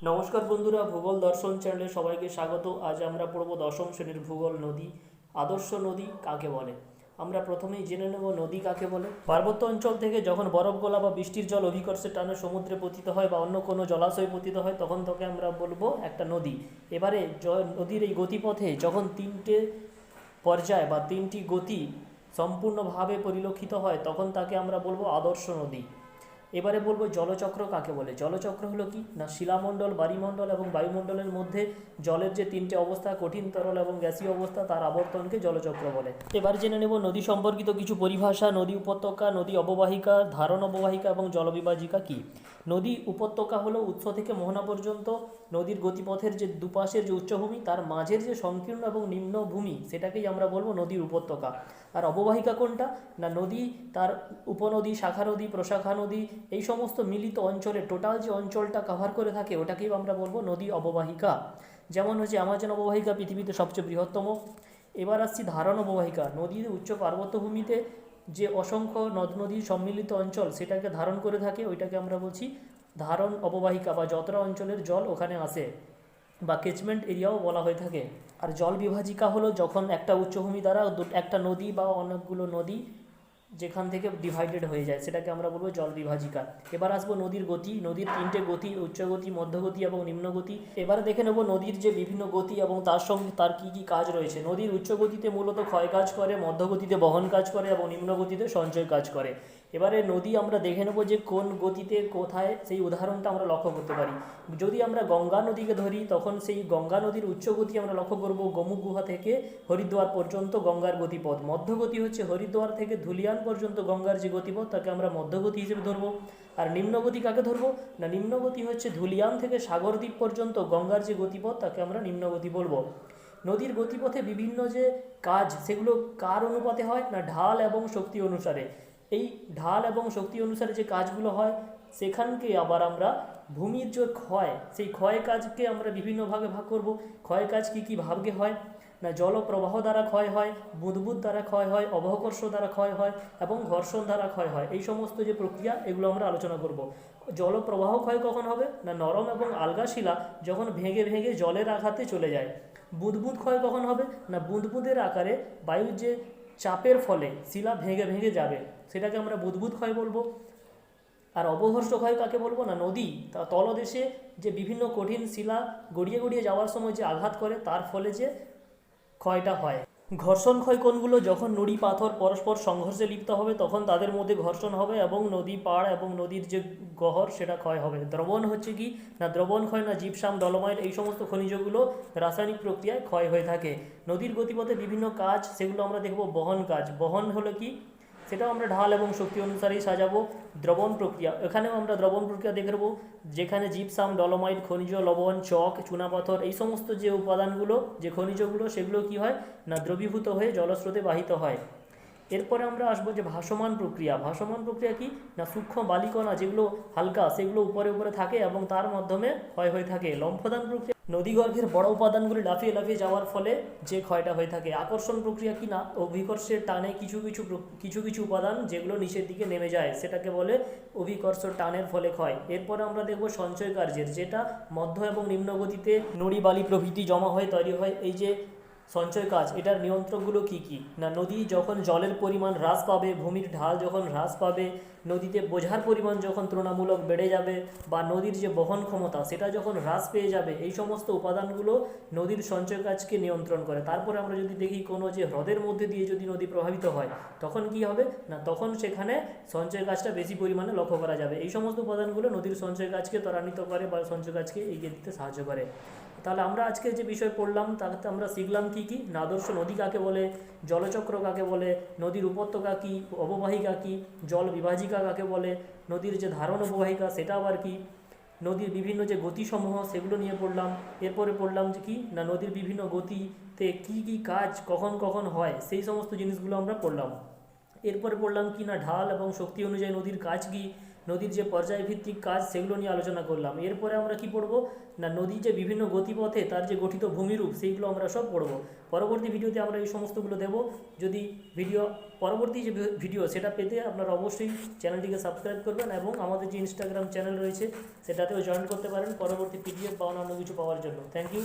নমস্কার বন্ধুরা, ভূগোল দর্শন চ্যানেলে সবাইকে স্বাগত। আজ আমরা পড়ব দশম শ্রেণীর ভূগোল, নদী। আদর্শ নদী কাকে বলে? আমরা প্রথমেই জেনে নেব নদী কাকে বলে। পার্বত্য অঞ্চল থেকে যখন বরফ গলা বা বৃষ্টির জল অভিকর্ষের টানে সমুদ্রে পতিত হয় বা অন্য কোনো জলাশয়ে পতিত হয়, তখন তাকে আমরা বলবো একটা নদী। এবারে নদীর এই গতিপথে যখন তিনটে পর্যায় বা তিনটি গতি সম্পূর্ণভাবে পরিলক্ষিত হয়, তখন তাকে আমরা বলবো আদর্শ নদী। এবারে বলবো জলচক্র কাকে বলে। জলচক্র হলো কি না, শিলামণ্ডল, বায়ুমণ্ডল এবং বায়ুমণ্ডলের মধ্যে জলের যে তিনটে অবস্থা, কঠিন, তরল এবং গ্যাসীয় অবস্থা, তার আবর্তনকে জলচক্র বলে। এবার জেনে নেব নদী সম্পর্কিত কিছু পরিভাষা। নদী উপত্যকা, নদী অববাহিকা, ধারণ অববাহিকা এবং জলবিভাজিকা কি? নদী উপত্যকা হলো উৎস থেকে মোহনা পর্যন্ত নদীর গতিপথের যে দুপাশের যে উচ্চভূমি, তার মাঝের যে সংকীর্ণ এবং নিম্নভূমি, সেটাকেই আমরা বলবো নদীর উপত্যকা। আর অববাহিকা কোনটা না, নদী তার উপনদী, শাখা নদী, প্রশাখা নদী, এই সমস্ত মিলিত অঞ্চলে টোটাল যে অঞ্চলটা কভার করে থাকে, ওটাকেই আমরা বলবো নদী অববাহিকা। যেমন হচ্ছে আমাজন অববাহিকা পৃথিবীতে সবচেয়ে বৃহত্তম। এবার আসছি ধারণ অববাহিকা। নদীর উচ্চ পার্বত্যভূমিতে যে অসংখ্য নদ নদীর সম্মিলিত অঞ্চল, সেটাকে ধারণ করে থাকে, ওইটাকে আমরা বলছি ধারণ অববাহিকা, বা যতটা অঞ্চলের জল ওখানে আসে বা কেচমেন্ট এরিয়াও বলা হয়ে থাকে। আর জল বিভাজিকা হলো যখন একটা উচ্চভূমি দ্বারা একটা নদী বা অনেকগুলো নদী যেখান থেকে ডিভাইডেড হয়ে যায়, সেটাকে আমরা বলবো জল বিভাজিকা। এবার আসবো নদীর গতি। নদীর তিনটে গতি, উচ্চগতি, মধ্যগতি এবং নিম্নগতি। এবার দেখে নেব নদীর যে বিভিন্ন গতি এবং তার সঙ্গে তার কি কি কাজ রয়েছে। নদীর উচ্চগতিতে মূলত ক্ষয় কাজ করে, মধ্যগতিতে বহন কাজ করে এবং নিম্নগতিতে সঞ্চয় কাজ করে। এবারে নদী আমরা দেখে নেব যে কোন গতিতে কোথায়, সেই উদাহরণটা আমরা লক্ষ্য করতে পারি। যদি আমরা গঙ্গা নদীকে ধরি, তখন সেই গঙ্গা নদীর উচ্চগতি আমরা লক্ষ্য করব গোমুখ গুহা থেকে হরিদ্বার পর্যন্ত গঙ্গার গতিপথ। মধ্যগতি হচ্ছে হরিদ্বার থেকে ধুলিয়ান পর্যন্ত গঙ্গার যে গতিপথ, তাকে আমরা মধ্যগতি হিসেবে ধরবো। আর নিম্নগতি কাকে ধরবো না, নিম্নগতি হচ্ছে ধুলিয়ান থেকে সাগরদ্বীপ পর্যন্ত গঙ্গার যে গতিপথ, তাকে আমরা নিম্নগতি বলবো। নদীর গতিপথে বিভিন্ন যে কাজ, সেগুলো কার অনুপাতে হয় না, ঢাল এবং শক্তি অনুসারে। এই ঢাল এবং শক্তি অনুসারে যে কাজগুলো হয়, সেখানকে আবার আমরা ভূমির যে ক্ষয়, সেই ক্ষয় কাজকে আমরা বিভিন্ন ভাগে ভাগ করব। ক্ষয় কাজ কী কী ভাগে হয় না, জলপ্রবাহ দ্বারা ক্ষয় হয়, বুদবুদ দ্বারা ক্ষয় হয়, অবকর্ষ দ্বারা ক্ষয় হয় এবং ঘর্ষণ দ্বারা ক্ষয় হয়। এই সমস্ত যে প্রক্রিয়া, এগুলো আমরা আলোচনা করব। জলপ্রবাহ ক্ষয় কখন হবে না, নরম এবং আলগা শিলা যখন ভেঙে ভেঙে জলের আঘাতে চলে যায়। বুদবুদ ক্ষয় কখন হবে না, বুদবুদের আকারে বায়ুর যে চাপের ফলে শিলা ভেঙে ভেঙে যাবে, সেটাকে আমরা বুদবুদ ক্ষয় বলবো। আর অবঘর্ষ ক্ষয় কাকে বলবো না, নদী তা তলদেশে যে বিভিন্ন কঠিন শিলা গড়িয়ে গড়িয়ে যাওয়ার সময় যে আঘাত করে, তার ফলে যে ক্ষয়টা হয়। ঘর্ষণ ক্ষয় কোনগুলো, যখন নুড়ি পাথর পরস্পর সংঘর্ষে লিপ্ত হবে, তখন তাদের মধ্যে ঘর্ষণ হবে এবং নদী পাড় এবং নদীর যে গহ্বর, সেটা ক্ষয় হবে। দ্রবণ হচ্ছে কি না, দ্রবণ ক্ষয় না, জিপসাম, ডলোমাইট, এই সমস্ত খনিজগুলো রাসায়নিক প্রক্রিয়ায় ক্ষয় হয়ে থাকে। নদীর গতিপথে বিভিন্ন কাজ, সেগুলো আমরা দেখব। বহন কাজ, বহন হলো কি, সেটাও আমরা ঢাল এবং শক্তি অনুসারেই সাজাবো। দ্রবণ প্রক্রিয়া, এখানেও আমরা দ্রবণ প্রক্রিয়া দেখে নেবো, যেখানে জিপসাম, ডলোমাইট, খনিজ লবণ, চক, চুনাপাথর, এই সমস্ত যে উপাদানগুলো, যে খনিজগুলো, সেগুলো কি হয় না, দ্রবীভূত হয়ে জলস্রোতে বাহিত হয়। এরপরে আমরা আসবো যে ভাসমান প্রক্রিয়া। ভাসমান প্রক্রিয়া কি না, সূক্ষ্ম বালিকণা যেগুলো হালকা, সেগুলো উপরে উপরে থাকে এবং তার মাধ্যমে ক্ষয় হয়ে থাকে। লম্ফদান প্রক্রিয়া, নদীগর্ভের বড় উপাদানগুলি লাফিয়ে লাফিয়ে যাওয়ার ফলে যে ক্ষয়টা হয়ে থাকে। আকর্ষণ প্রক্রিয়া কি না, অভিকর্ষের টানে কিছু কিছু উপাদান যেগুলো নিচের দিকে নেমে যায়, সেটাকে বলে অভিকর্ষ টানের ফলে ক্ষয়। এরপরে আমরা দেখব সঞ্চয় কার্যের, যেটা মধ্য এবং নিম্ন গতিতে নুড়ি, বালি প্রভৃতি জমা হয়ে তৈরি হয়। এই যে সঞ্চয় কাজ, এটার নিয়ন্ত্রকগুলো কি কি না, নদী যখন জলের পরিমাণ হ্রাস পাবে, ভূমির ঢাল যখন হ্রাস পাবে, নদীতে বোঝার পরিমাণ যখন তুলনামূলক বেড়ে যাবে, বা নদীর যে বহন ক্ষমতা সেটা যখন হ্রাস পেয়ে যাবে, এই সমস্ত উপাদানগুলো নদীর সঞ্চয় কাজকে নিয়ন্ত্রণ করে। তারপরে আমরা যদি দেখি কোনো যে হ্রদের মধ্যে দিয়ে যদি নদী প্রভাবিত হয়, তখন কি হবে না, তখন সেখানে সঞ্চয় কাজটা বেশি পরিমাণে লক্ষ্য করা যাবে। এই সমস্ত উপাদানগুলো নদীর সঞ্চয় কাজকে ত্বরান্বিত করে বা সঞ্চয় কাজকে এগিয়ে দিতে সাহায্য করে। তাহলে আমরা আজকে যে বিষয় পড়লাম, তাতে আমরা শিখলাম কি কি না, আদর্শ নদী কাকে বলে, জলচক্র কাকে বলে, নদীর উপত্যকা কি, অববাহিকা কি, জল বিভাজিকা কাকে বলে, নদীর যে ধারণ অববাহিকা সেটা আবার কি, নদীর বিভিন্ন যে গতিসমূহ সেগুলো নিয়ে পড়লাম। এরপরে পড়লাম যে কি না, নদীর বিভিন্ন গতিতে কি কি কাজ কখন কখন হয়, সেই সমস্ত জিনিসগুলো আমরা পড়লাম। এরপরে পড়লাম কি না, ঢাল এবং শক্তি অনুযায়ী নদীর কাজ কি, নদীর যে পর্যায়ভিত্তিক কাজ সেগুলো নিয়ে আলোচনা করলাম। এরপরে আমরা কি পড়বো না, নদীর যে বিভিন্ন গতিপথে তার যে গঠিত ভূমিরূপ সেইগুলো আমরা সব পড়বো। পরবর্তী ভিডিওতে আমরা এই সমস্তগুলো দেব। যদি পরবর্তী যে ভিডিও সেটা পেতে আপনারা অবশ্যই চ্যানেলটিকে সাবস্ক্রাইব করবেন এবং আমাদের যে ইনস্টাগ্রাম চ্যানেল রয়েছে সেটাতেও জয়েন করতে পারেন পরবর্তী PDF বা অন্যান্য কিছু পাওয়ার জন্য। Thank you.